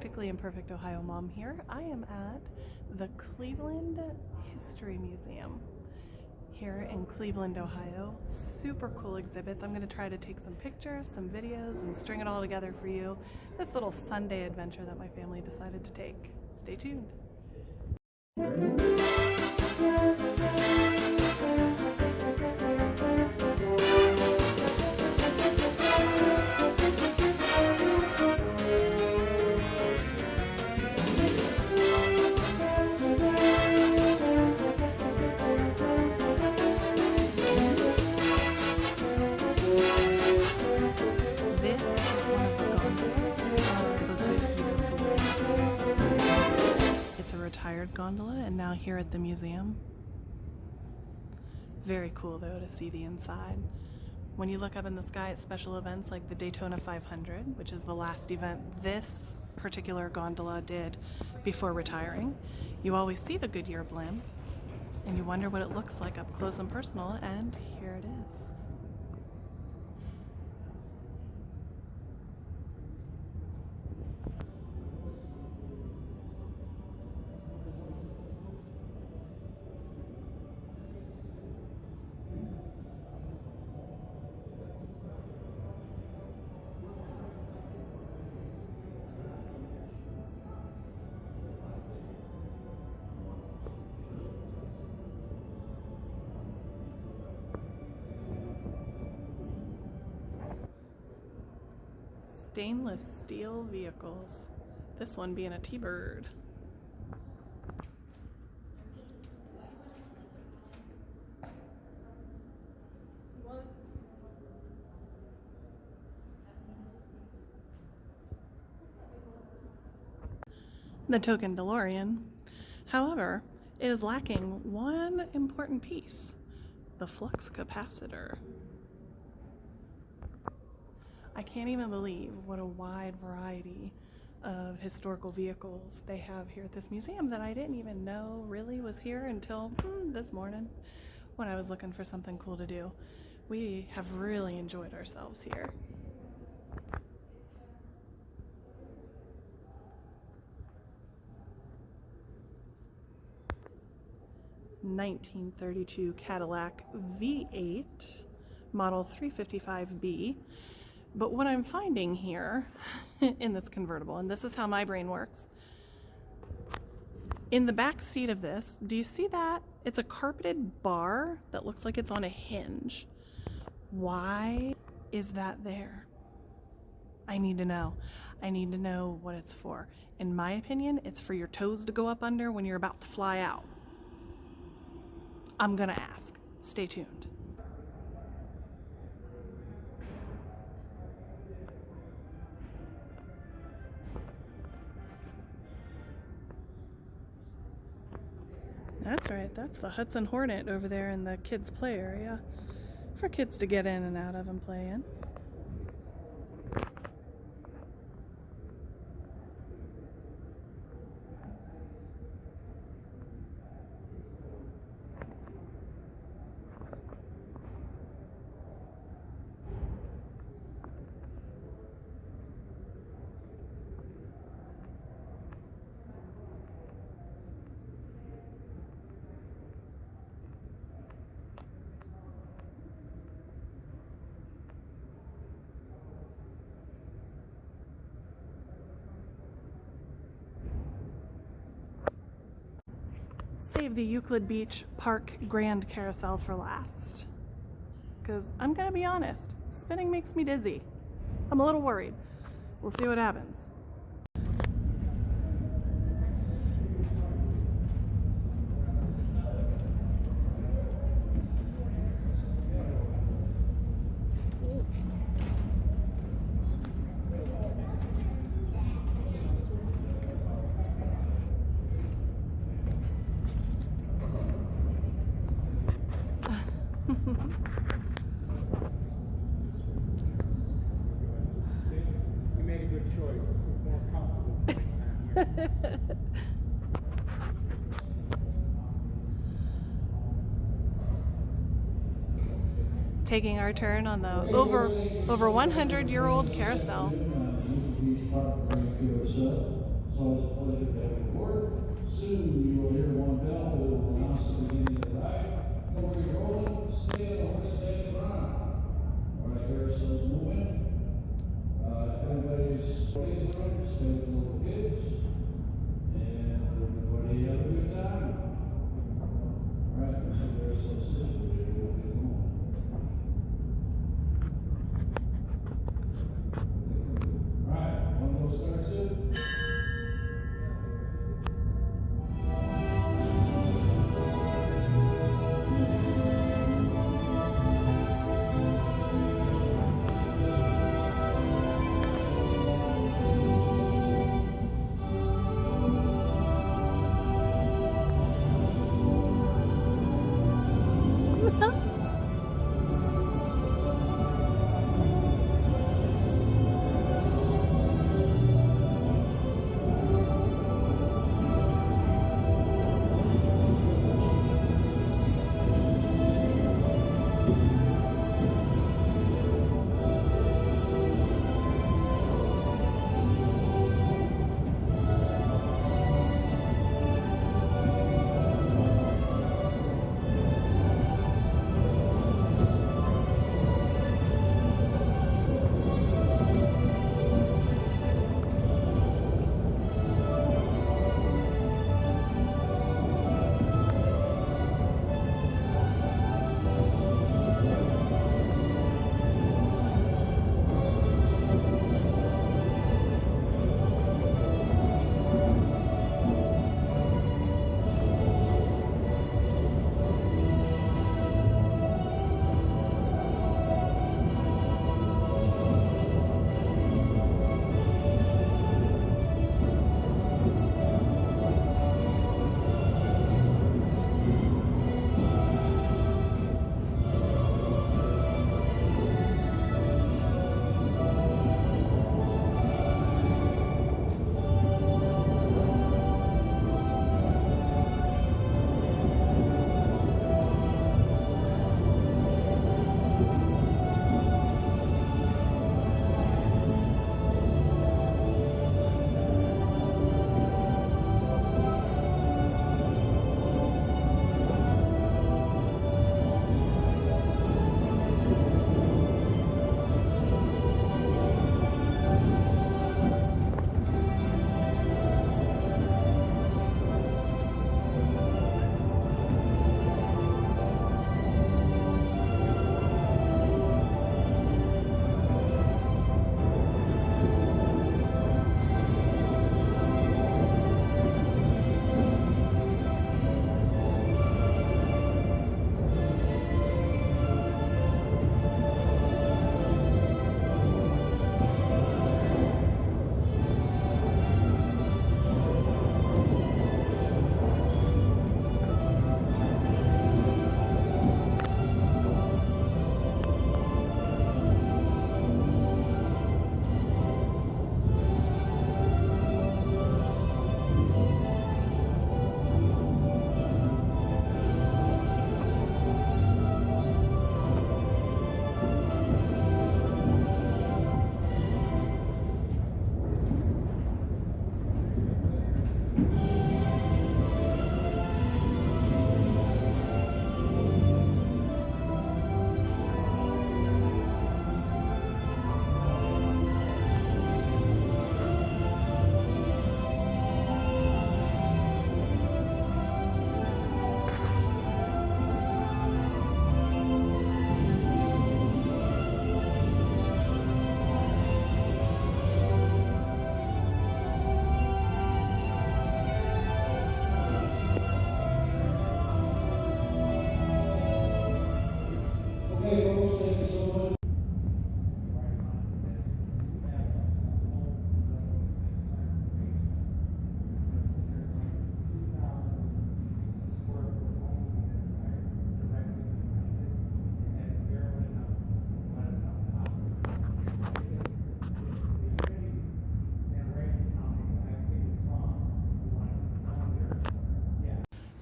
Practically Imperfect Ohio Mom here. I am at the Cleveland History Museum here in Cleveland, Ohio. Super cool exhibits. I'm going to try to take some pictures, some videos, and string it all together for you. This little Sunday adventure that my family decided to take. Stay tuned. Retired gondola, and now here at the museum. Very cool though to see the inside. When you look up in the sky at special events like the Daytona 500, which is the last event this particular gondola did before retiring, you always see the Goodyear blimp and you wonder what it looks like up close and personal, and here it is. Stainless steel vehicles. This one being a T-Bird. The token DeLorean. However, it is lacking one important piece, the flux capacitor. I can't even believe what a wide variety of historical vehicles they have here at this museum that I didn't even know really was here until this morning when I was looking for something cool to do. We have really enjoyed ourselves here. (1932) Cadillac V8 model 355B. But what I'm finding here in this convertible, and this is how my brain works, in the back seat of this, do you see that? It's a carpeted bar that looks like it's on a hinge. Why is that there? I need to know. I need to know what it's for. In my opinion, it's for your toes to go up under when you're about to fly out. I'm gonna ask. Stay tuned. That's right, that's the Hudson Hornet over there in the kids' play area for kids to get in and out of and play in. Save the Euclid Beach Park Grand Carousel for last, because I'm gonna be honest, spinning makes me dizzy. I'm a little worried. We'll see what happens. You made a good choice. It's a more comfortable place down here. Taking our turn on the over 100-year-old carousel.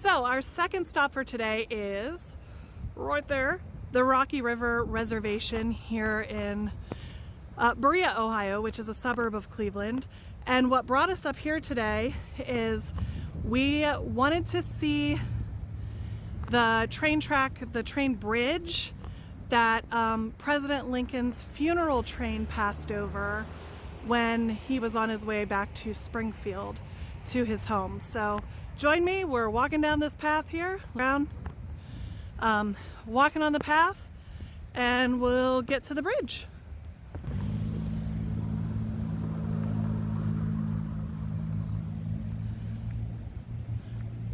So our second stop for today is right there, the Rocky River Reservation here in Berea, Ohio, which is a suburb of Cleveland. And what brought us up here today is we wanted to see the train track, the train bridge that President Lincoln's funeral train passed over when he was on his way back to Springfield to his home. So join me, we're walking down this path here, around, walking on the path, and we'll get to the bridge.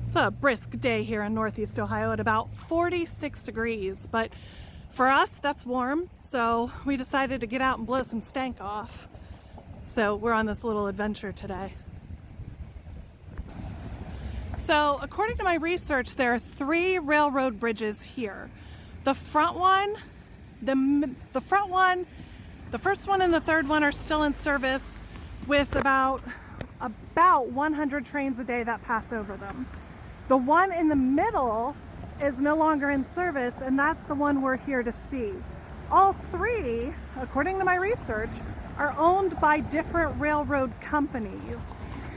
It's a brisk day here in Northeast Ohio at about 46 degrees, but for us that's warm, so we decided to get out and blow some stank off. So we're on this little adventure today. So according to my research, there are 3 railroad bridges here. The front one, the first one and the third one are still in service with about 100 trains a day that pass over them. The one in the middle is no longer in service, and that's the one we're here to see. All 3, according to my research, are owned by different railroad companies.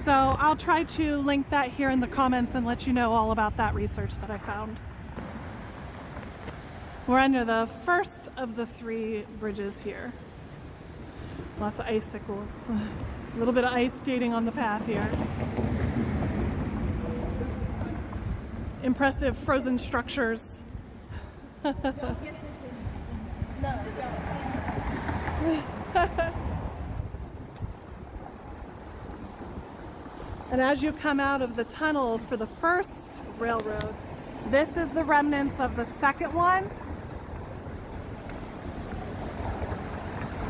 So I'll try to link that here in the comments and let you know all about that research that I found. We're under the first of the 3 bridges here. Lots of icicles. A little bit of ice skating on the path here. Impressive frozen structures. Don't get this in. No, it's always And as you come out of the tunnel for the first railroad, this is the remnants of the second one.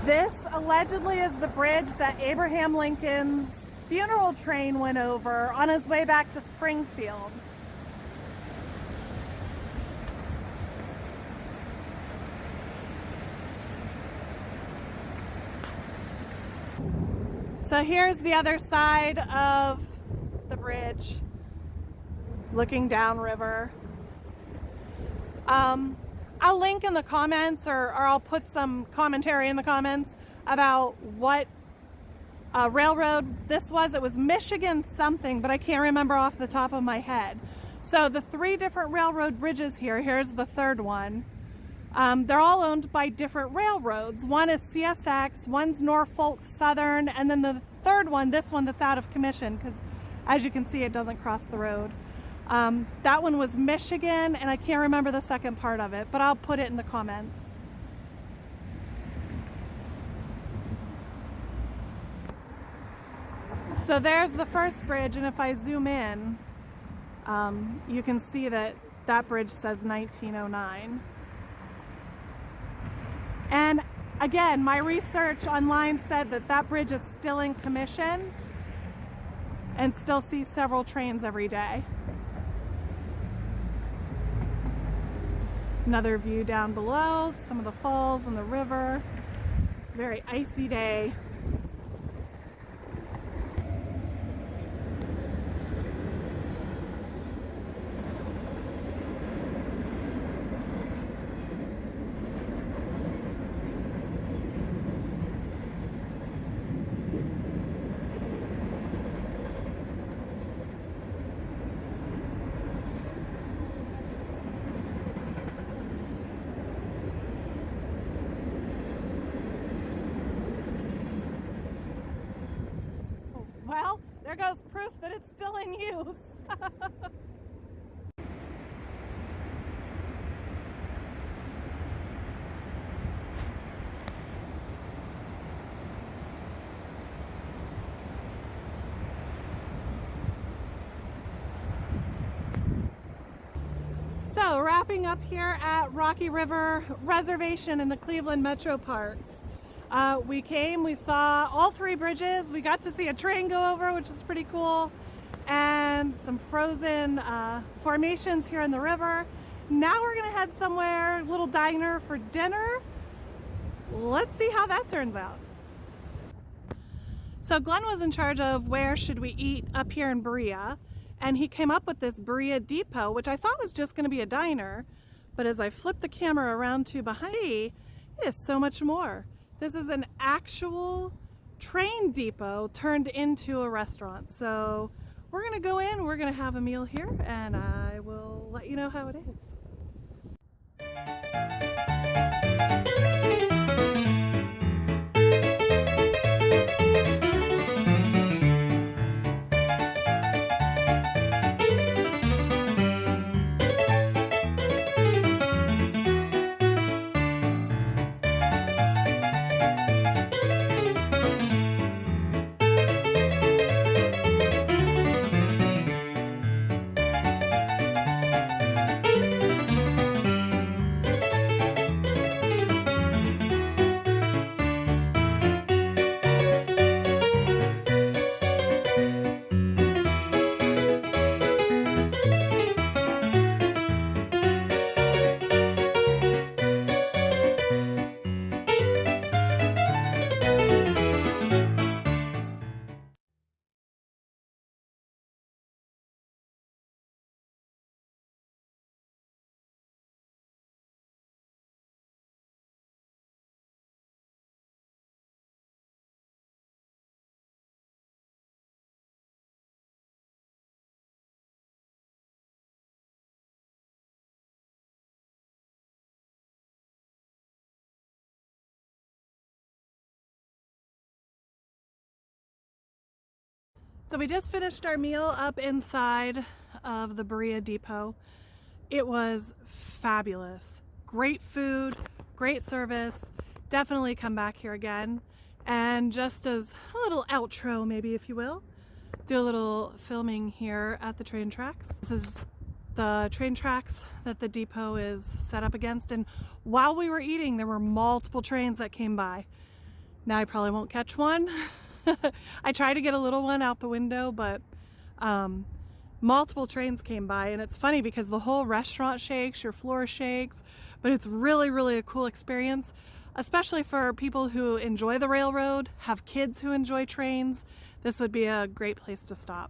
This allegedly is the bridge that Abraham Lincoln's funeral train went over on his way back to Springfield. So here's the other side of the bridge, looking downriver. I'll link in the comments, or I'll put some commentary in the comments about what railroad this was. It was Michigan something, but I can't remember off the top of my head. So the 3 different railroad bridges here, here's the third one. They're all owned by different railroads. One is CSX, one's Norfolk Southern, and then the third one, this one that's out of commission, because as you can see, it doesn't cross the road. That one was Michigan, and I can't remember the second part of it, but I'll put it in the comments. So there's the first bridge, and if I zoom in, you can see that that bridge says 1909. And again, my research online said that that bridge is still in commission and still sees several trains every day. Another view down below, some of the falls and the river. Very icy day. Well, there goes proof that it's still in use. So, wrapping up here at Rocky River Reservation in the Cleveland Metro Parks. We saw all 3 bridges. We got to see a train go over, which is pretty cool, and some frozen formations here in the river. Now we're gonna head somewhere, a little diner for dinner. Let's see how that turns out. So Glenn was in charge of where should we eat up here in Berea, And he came up with this Berea depot, which I thought was just going to be a diner. But as I flip the camera around to behind me, it is so much more. This is an actual train depot turned into a restaurant. So we're going to go in, we're going to have a meal here, and I will let you know how it is. So we just finished our meal up inside of the Berea depot. It was fabulous. Great food, great service. Definitely come back here again. And just as a little outro, maybe, if you will, do a little filming here at the train tracks. This is the train tracks that the depot is set up against. And while we were eating, there were multiple trains that came by. Now I probably won't catch one. I tried to get a little one out the window, but multiple trains came by, and it's funny because the whole restaurant shakes, your floor shakes, but it's really, really a cool experience, especially for people who enjoy the railroad, have kids who enjoy trains. This would be a great place to stop.